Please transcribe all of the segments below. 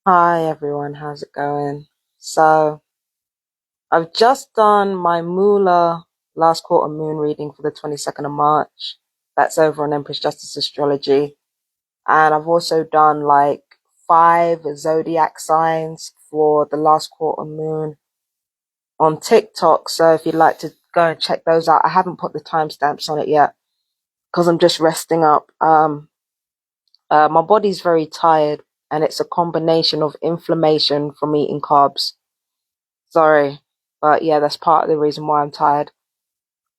Hi everyone, how's it going? So, I've just done my Moolah last quarter moon reading for the 22nd of March. That's over on Empress Justice Astrology. And I've also done like 5 zodiac signs for the last quarter moon on TikTok. So, if you'd like to go and check those out, I haven't put the timestamps on it yet because I'm just resting up. My body's very tired and it's a combination of inflammation from eating carbs. Sorry, but yeah, that's part of the reason why I'm tired.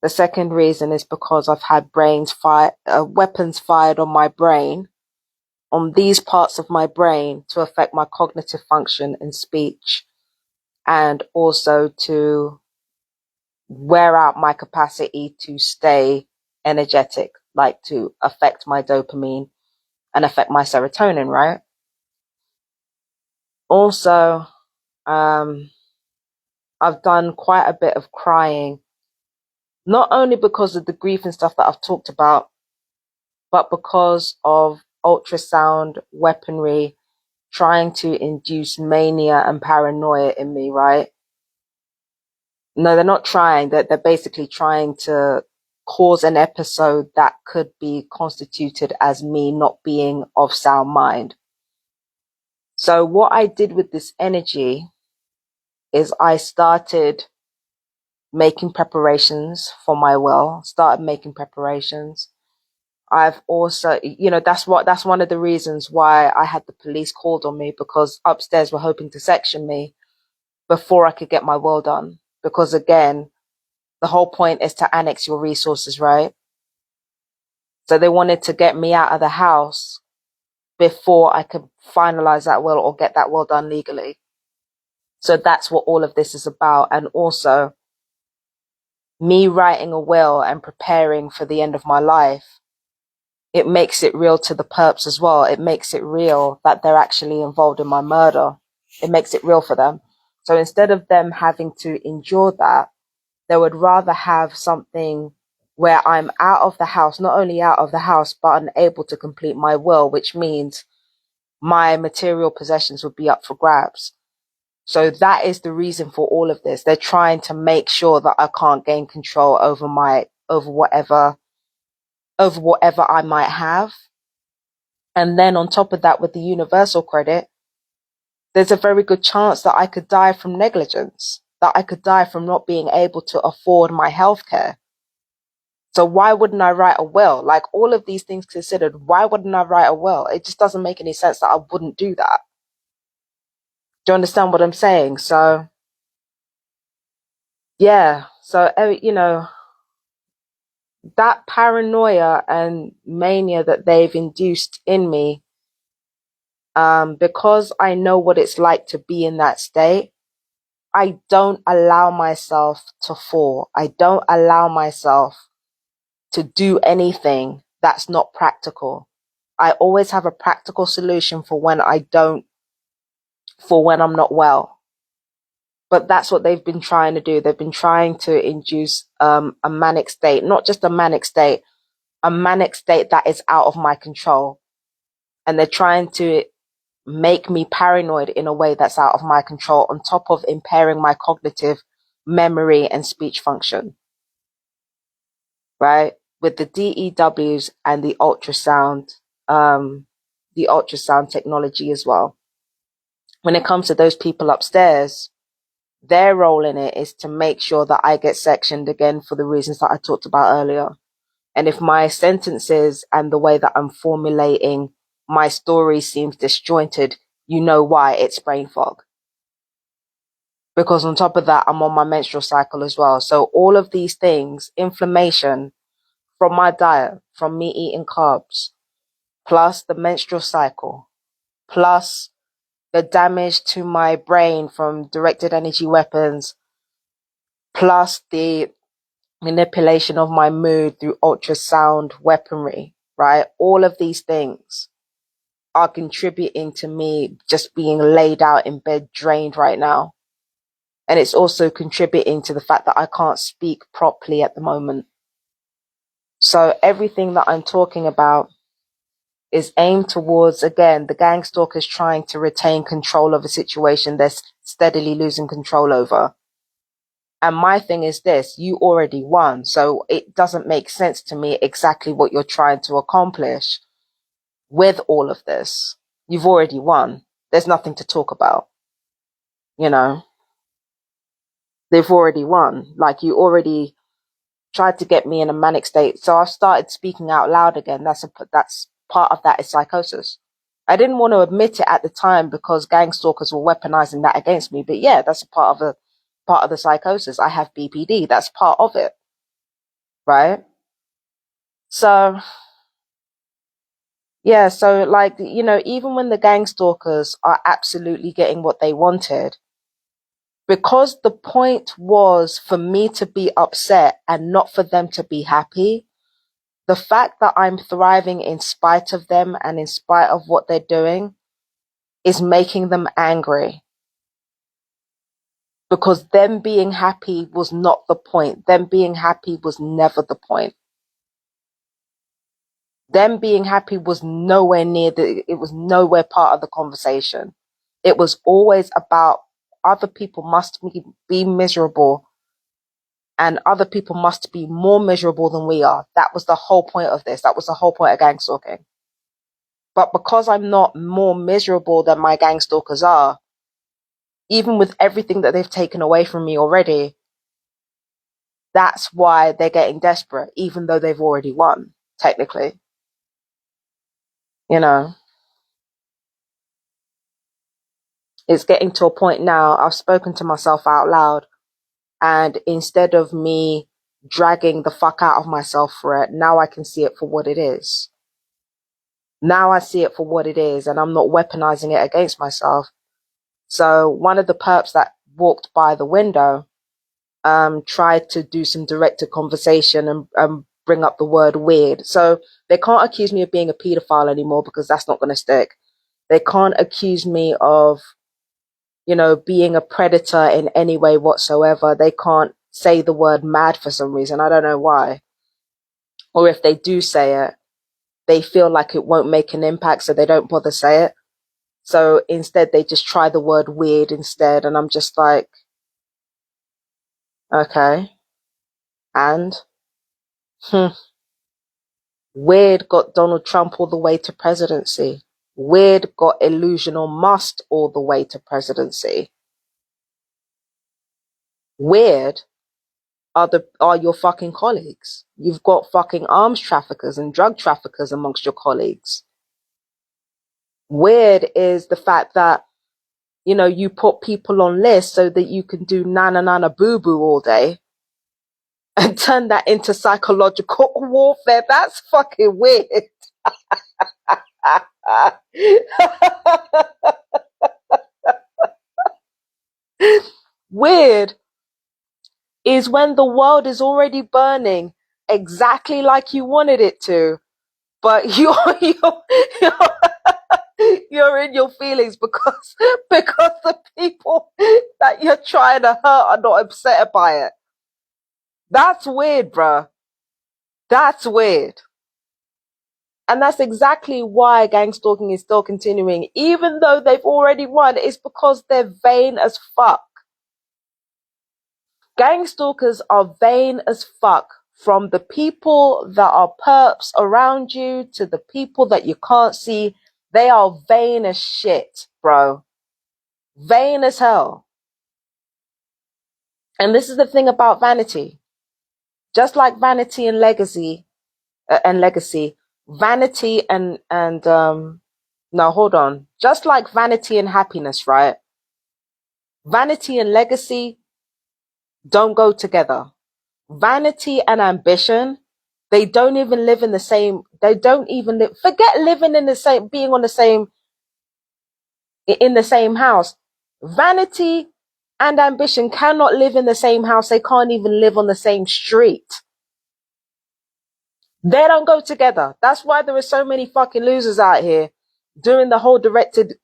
The second reason is because I've had weapons fired on my brain, on these parts of my brain to affect my cognitive function and speech, and also to wear out my capacity to stay energetic, like to affect my dopamine and affect my serotonin, right? Also, um, I've done quite a bit of crying, not only because of the grief and stuff that I've talked about, but because of ultrasound weaponry trying to induce mania and paranoia in me, right? No, they're not trying. They're basically trying to cause an episode that could be constituted as me not being of sound mind. So what I did with this energy is I started making preparations for my will, started making preparations. I've also, that's one of the reasons why I had the police called on me, because upstairs were hoping to section me before I could get my will done. Because again, the whole point is to annex your resources, right? So they wanted to get me out of the house before I could finalize that will or get that will done legally. So that's what all of this is about. And also me writing a will and preparing for the end of my life, it makes it real to the perps as well. It makes it real that they're actually involved in my murder. It makes it real for them. So instead of them having to endure that, they would rather have something where I'm out of the house, not only out of the house, but unable to complete my will, which means my material possessions would be up for grabs. So that is the reason for all of this. They're trying to make sure that I can't gain control over whatever I might have. And then on top of that, with the universal credit, there's a very good chance that I could die from negligence, that I could die from not being able to afford my healthcare. So why wouldn't I write a will? Like, all of these things considered, why wouldn't I write a will? It just doesn't make any sense that I wouldn't do that. Do you understand what I'm saying? So yeah, so that paranoia and mania that they've induced in me, because I know what it's like to be in that state, I don't allow myself to fall. I don't allow myself to do anything that's not practical. I always have a practical solution for when I'm not well. But that's what they've been trying to do. They've been trying to induce a manic state, not just a manic state that is out of my control. And they're trying to make me paranoid in a way that's out of my control, on top of impairing my cognitive memory and speech function, right? With the DEWs and the ultrasound technology as well. When it comes to those people upstairs, their role in it is to make sure that I get sectioned again for the reasons that I talked about earlier. And if my sentences and the way that I'm formulating my story seems disjointed, you know why. It's brain fog. Because on top of that, I'm on my menstrual cycle as well. So all of these things, inflammation from my diet, from me eating carbs, plus the menstrual cycle, plus the damage to my brain from directed energy weapons, plus the manipulation of my mood through ultrasound weaponry, right? All of these things are contributing to me just being laid out in bed, drained right now. And it's also contributing to the fact that I can't speak properly at the moment. So everything that I'm talking about is aimed towards, again, the gang stalkers trying to retain control of a situation they're steadily losing control over. And my thing is this, you already won. So it doesn't make sense to me exactly what you're trying to accomplish with all of this. You've already won. There's nothing to talk about. You know, they've already won. Like, you already tried to get me in a manic state. So I've started speaking out loud again. That's part of that is psychosis. I didn't want to admit it at the time because gang stalkers were weaponizing that against me. But yeah, that's a part of the psychosis. I have BPD. That's part of it. Right? So yeah, so like, you know, even when the gang stalkers are absolutely getting what they wanted, because the point was for me to be upset and not for them to be happy, the fact that I'm thriving in spite of them and in spite of what they're doing is making them angry. Because them being happy was not the point. Them being happy was never the point. Them being happy was nowhere near it was nowhere part of the conversation. It was always about other people must be miserable and other people must be more miserable than we are. That was the whole point of this. That was the whole point of gang stalking. But because I'm not more miserable than my gang stalkers are, even with everything that they've taken away from me already, that's why they're getting desperate, even though they've already won, technically. You know, it's getting to a point now, I've spoken to myself out loud, and instead of me dragging the fuck out of myself for it, now I can see it for what it is. Now I see it for what it is, and I'm not weaponizing it against myself. So one of the perps that walked by the window tried to do some directed conversation and bring up the word weird. So they can't accuse me of being a pedophile anymore because that's not going to stick. They can't accuse me of, you know, being a predator in any way whatsoever. They can't say the word mad for some reason. I don't know why. Or if they do say it, they feel like it won't make an impact, so they don't bother say it. So instead, they just try the word weird instead. And I'm just like, okay. And weird got Donald Trump all the way to presidency. Weird got Illusional Musk all the way to presidency. Weird are your fucking colleagues. You've got fucking arms traffickers and drug traffickers amongst your colleagues. Weird is the fact that, you know, you put people on lists so that you can do nana nana boo boo all day and turn that into psychological warfare. That's fucking weird. Weird is when the world is already burning exactly like you wanted it to, but you're in your feelings because the people that you're trying to hurt are not upset by it. That's weird, bruh. That's weird. And that's exactly why gang stalking is still continuing, even though they've already won. It's because they're vain as fuck. Gang stalkers are vain as fuck. From the people that are perps around you to the people that you can't see, they are vain as shit, bro. Vain as hell. And this is the thing about vanity. Just like vanity and legacy, vanity and no, hold on. Just like vanity and happiness, right? Vanity and legacy don't go together. Vanity and ambition, they don't even live in the same, they don't even live, forget living in the same, being on the same, in the same house. Vanity and ambition cannot live in the same house. They can't even live on the same street. They don't go together. That's why there are so many fucking losers out here doing the whole directed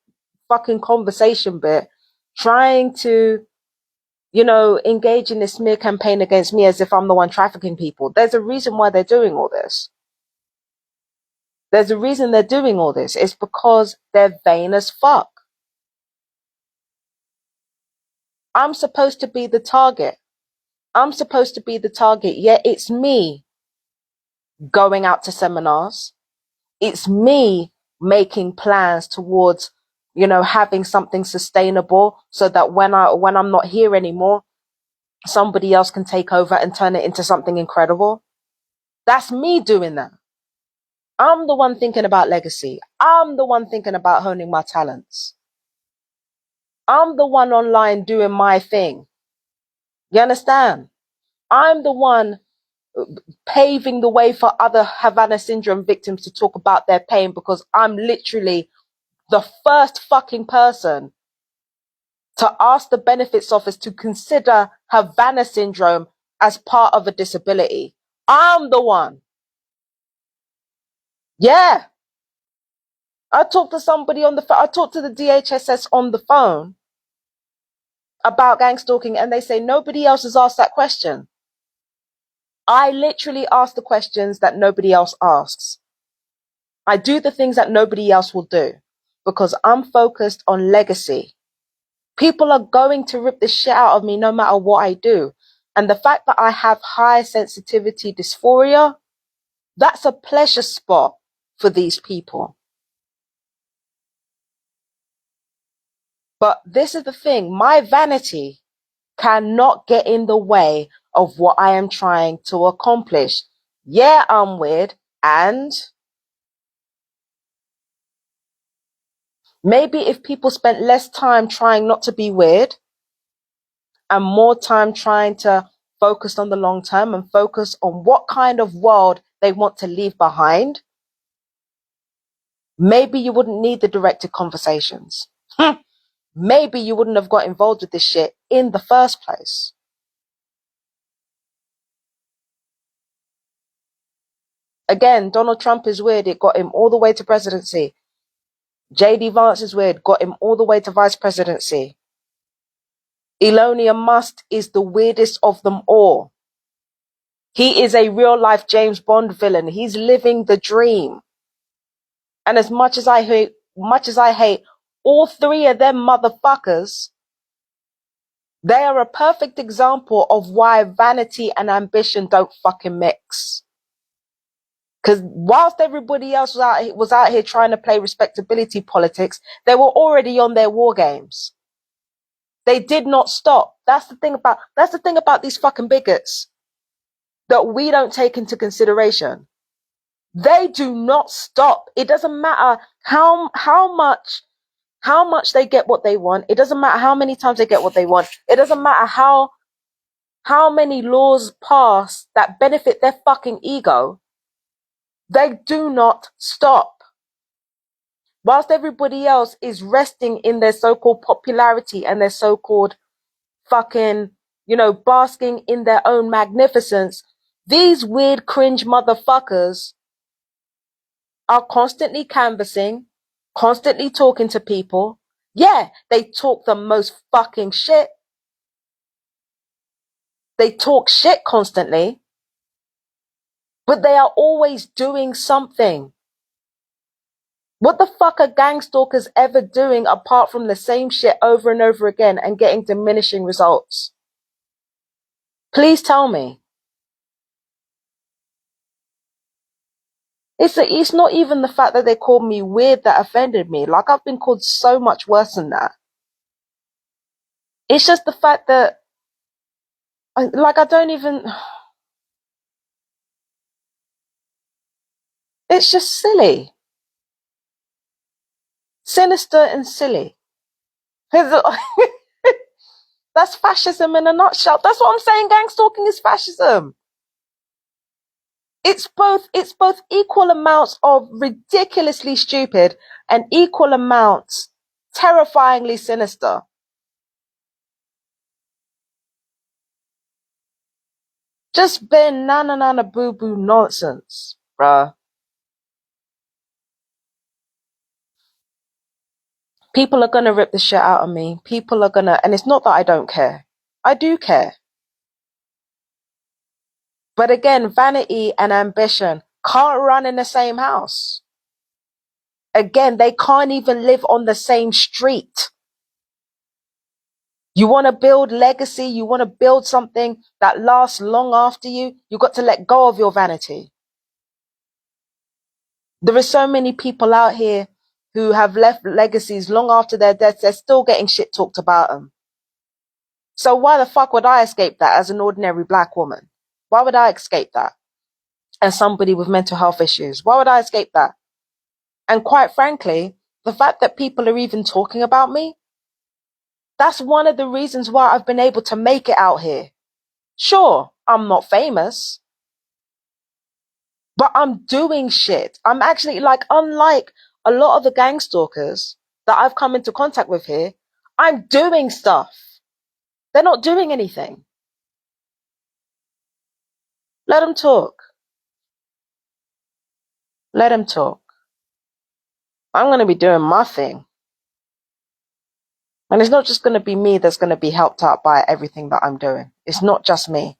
fucking conversation bit, trying to, you know, engage in this smear campaign against me as if I'm the one trafficking people. There's a reason why they're doing all this. There's a reason they're doing all this. It's because they're vain as fuck. I'm supposed to be the target. I'm supposed to be the target. Yet it's me going out to seminars. It's me making plans towards, having something sustainable so that when I'm not here anymore, somebody else can take over and turn it into something incredible. That's me doing that. I'm the one thinking about legacy. I'm the one thinking about honing my talents. I'm the one online doing my thing. You understand? I'm the one paving the way for other Havana syndrome victims to talk about their pain, because I'm literally the first fucking person to ask the benefits office to consider Havana syndrome as part of a disability. I'm the one. Yeah. I talked to somebody on the phone. I talked to the DHSS on the phone about gang stalking, and they say nobody else has asked that question. I literally ask the questions that nobody else asks. I do the things that nobody else will do because I'm focused on legacy. People are going to rip the shit out of me no matter what I do. And the fact that I have high sensitivity dysphoria, that's a pleasure spot for these people. But this is the thing, my vanity cannot get in the way of what I am trying to accomplish. Yeah, I'm weird, and maybe if people spent less time trying not to be weird and more time trying to focus on the long term and focus on what kind of world they want to leave behind, maybe you wouldn't need the directed conversations. Maybe you wouldn't have got involved with this shit in the first place. Again, Donald Trump is weird. It got him all the way to presidency. JD Vance is weird. Got him all the way to vice presidency. Elon Musk is the weirdest of them all. He is a real life James Bond villain. He's living the dream. And as much as I hate all three of them motherfuckers, they are a perfect example of why vanity and ambition don't fucking mix. Because whilst everybody else was out here trying to play respectability politics, they were already on their war games. They did not stop. That's the thing about these fucking bigots that we don't take into consideration. They do not stop. It doesn't matter how much they get what they want. It doesn't matter how many times they get what they want. It doesn't matter how many laws pass that benefit their fucking ego. They do not stop. Whilst everybody else is resting in their so-called popularity and their so-called fucking, basking in their own magnificence, these weird cringe motherfuckers are constantly canvassing, constantly talking to people. Yeah, they talk the most fucking shit. They talk shit constantly, but they are always doing something. What the fuck are gang stalkers ever doing apart from the same shit over and over again and getting diminishing results? Please tell me. It's not even the fact that they called me weird that offended me. Like, I've been called so much worse than that. It's just the fact that, I don't even... It's just silly. Sinister and silly. That's fascism in a nutshell. That's what I'm saying. Gang stalking is fascism. It's both equal amounts of ridiculously stupid and equal amounts terrifyingly sinister. Just been nana boo boo nonsense, bruh. People are gonna rip the shit out of me. People are gonna, and it's not that I don't care. I do care. But again, vanity and ambition can't run in the same house. Again, they can't even live on the same street. You want to build legacy, you want to build something that lasts long after you, you've got to let go of your vanity. There are so many people out here who have left legacies long after their deaths. They're still getting shit talked about them. So why the fuck would I escape that as an ordinary black woman? Why would I escape that as somebody with mental health issues? Why would I escape that? And quite frankly, the fact that people are even talking about me, that's one of the reasons why I've been able to make it out here. Sure, I'm not famous, but I'm doing shit. I'm actually, like, unlike a lot of the gang stalkers that I've come into contact with here, I'm doing stuff. They're not doing anything. Let them talk. Let them talk. I'm going to be doing my thing. And it's not just going to be me that's going to be helped out by everything that I'm doing. It's not just me.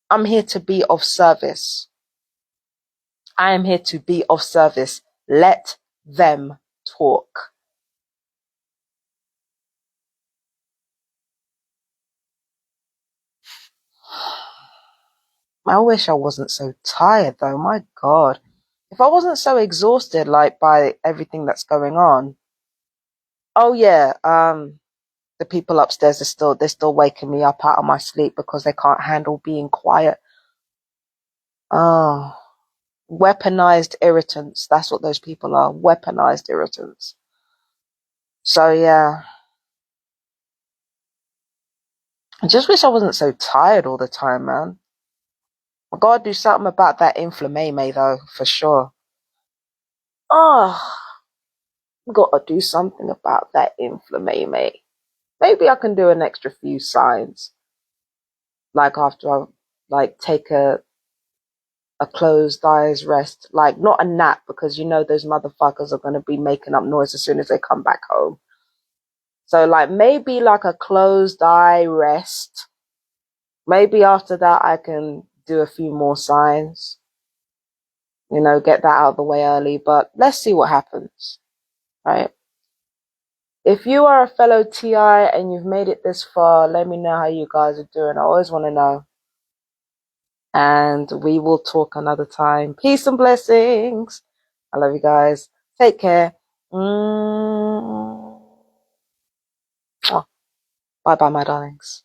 I'm here to be of service. I am here to be of service. Let them talk. I wish I wasn't so tired though. My God. If I wasn't so exhausted, like, by everything that's going on. Oh yeah, the people upstairs they're still waking me up out of my sleep because they can't handle being quiet. Oh, weaponized irritants. That's what those people are. Weaponized irritants. So yeah. I just wish I wasn't so tired all the time, man. I gotta do something about that inflammation though, for sure. Oh, gotta do something about that inflammation. Maybe I can do an extra few signs. Like after I take a closed eyes rest. Like, not a nap, because you know those motherfuckers are gonna be making up noise as soon as they come back home. So like maybe like a closed eye rest. Maybe after that I can do a few more signs. You know, get that out of the way early. But let's see what happens. Right? If you are a fellow TI and you've made it this far, let me know how you guys are doing. I always want to know. And we will talk another time. Peace and blessings. I love you guys. Take care. Bye bye, my darlings.